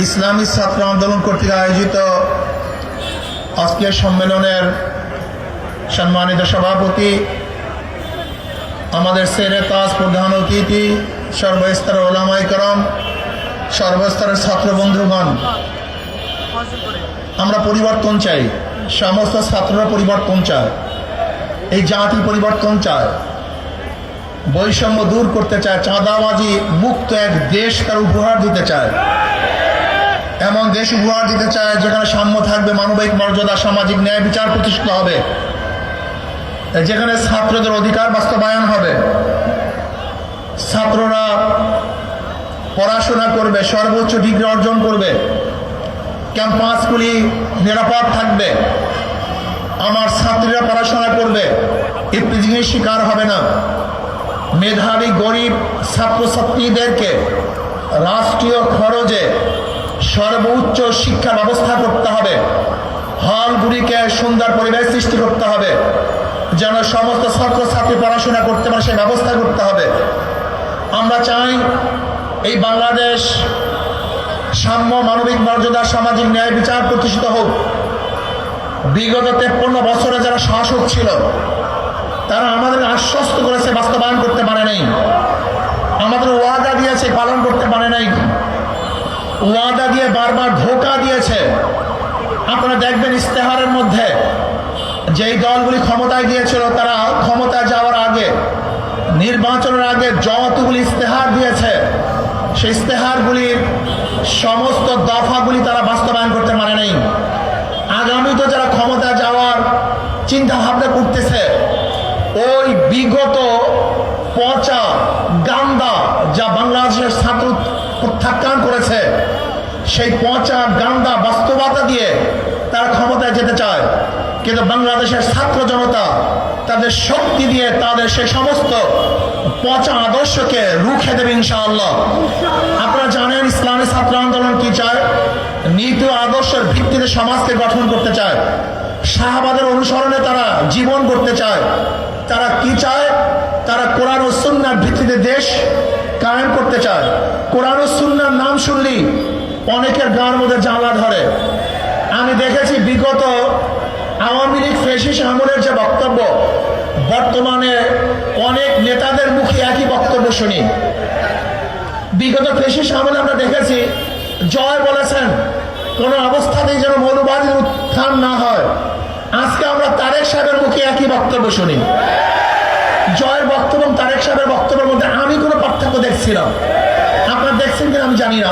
ইসলামী ছাত্র আন্দোলন কর্তৃক আয়োজিত আজকের সম্মেলনের সম্মানিত সভাপতি, আমাদের সেরে তাজ প্রধান অতিথি, সর্বস্তরের ওলামায়ে কেরাম, সর্বস্তরের ছাত্র বন্ধুগণ, আমরা পরিবর্তন চাই। সমস্ত ছাত্ররা পরিবর্তন চায়, এই জাতি পরিবর্তন চায়, বৈষম্য দূর করতে চায়, চাঁদাবাজি মুক্ত এক দেশ তার উপহার দিতে চায়। এমন দেশ উপহার দিতে চায় যেখানে সাম্য থাকবে, মানবিক মর্যাদা, সামাজিক ন্যায় বিচার প্রতিষ্ঠিত হবে, যেখানে ছাত্রদের অধিকার বাস্তবায়ন হবে, ছাত্ররা পড়াশোনা করবে, সর্বোচ্চ ডিগ্রি অর্জন করবে, ক্যাম্পাসগুলি নিরাপদ থাকবে, আমার ছাত্রীরা পড়াশোনা করবে, ইফতিজিংয়ের শিকার হবে না। মেধাবী গরিব ছাত্রছাত্রীদেরকে রাষ্ট্রীয় খরচে সর্বোচ্চ শিক্ষা ব্যবস্থা করতে হবে। হলগুলিকে সুন্দর পরিবেশ সৃষ্টি করতে হবে যেন সমস্ত ছাত্রছাত্রী পড়াশোনা করতে পারে, সেই ব্যবস্থা করতে হবে। আমরা চাই এই বাংলাদেশ সাম্য, মানবিক মর্যাদা, সামাজিক ন্যায় বিচার প্রতিষ্ঠিত হোক। বিগত 53 বছরে যারা শাসক ছিল তারা আমাদের আশ্বস্ত করেছে, বাস্তবায়ন করতে পারে নাই। আমাদের ওয়াদা দিয়েছে, পালন করতে পারে নাই। ওয়াদা দিয়ে বারবার ধোঁকা দিয়েছে। আপনারা দেখবেন ইস্তেহারের মধ্যে যেই দলগুলি ক্ষমতায় গিয়েছিল তারা ক্ষমতায় যাওয়ার আগে, নির্বাচনের আগে যতগুলি ইস্তেহার দিয়েছে সেই ইস্তেহারগুলির সমস্ত দফাগুলি তারা বাস্তবায়ন করতে পারে নাই। আগামীতে যারা ক্ষমতায় যাওয়ার চিন্তা ভাবনা করতেছে, ওই বিগত পচা গান্দা যা বাংলাদেশের ছাত্র প্রত্যাখ্যান করেছে, সেই পচা গান্দা বাস্তবতা দিয়ে তারা ক্ষমতায় যেতে চায়। কিন্তু বাংলাদেশের ছাত্র জনতা তাদের শক্তি দিয়ে তাদের সেই সমস্ত পচা আদর্শকে রুখে দেবে ইনশাআল্লাহ। আপনারা জানেন ইসলামী ছাত্র আন্দোলন কি চায়? নীতি ও আদর্শের ভিত্তিতে সমাজকে গঠন করতে চায়। সাহাবাদের অনুসরণে তারা জীবন করতে চায়। তারা কি চায়? তারা কোরআন ও সুন্নাহর ভিত্তিতে দেশ কায়েম করতে চায়। কোরআন ও সুন্নাহর নাম শুনলেই অনেকের গাঁর মধ্যে জ্বালা ধরে। আমি দেখেছি বিগত আওয়ামী লীগ ফ্যাসিস্ট আমলের যে বক্তব্য, বর্তমানে অনেক নেতাদের মুখে একই বক্তব্য শুনি। বিগত ফ্যাসিস্ট আমলে আমরা দেখেছি জয় বলেছেন কোনো অবস্থাতেই যেন মৌলবাদীর উত্থান না হয়। আজকে আমরা তারেক সাহেবের মুখে একই বক্তব্য শুনি। জয়ের বক্তব্য এবং তারেক সাহেবের বক্তব্যের মধ্যে আমি কোনো পার্থক্য দেখছিলাম, আপনারা দেখছেন কিনা আমি জানি না।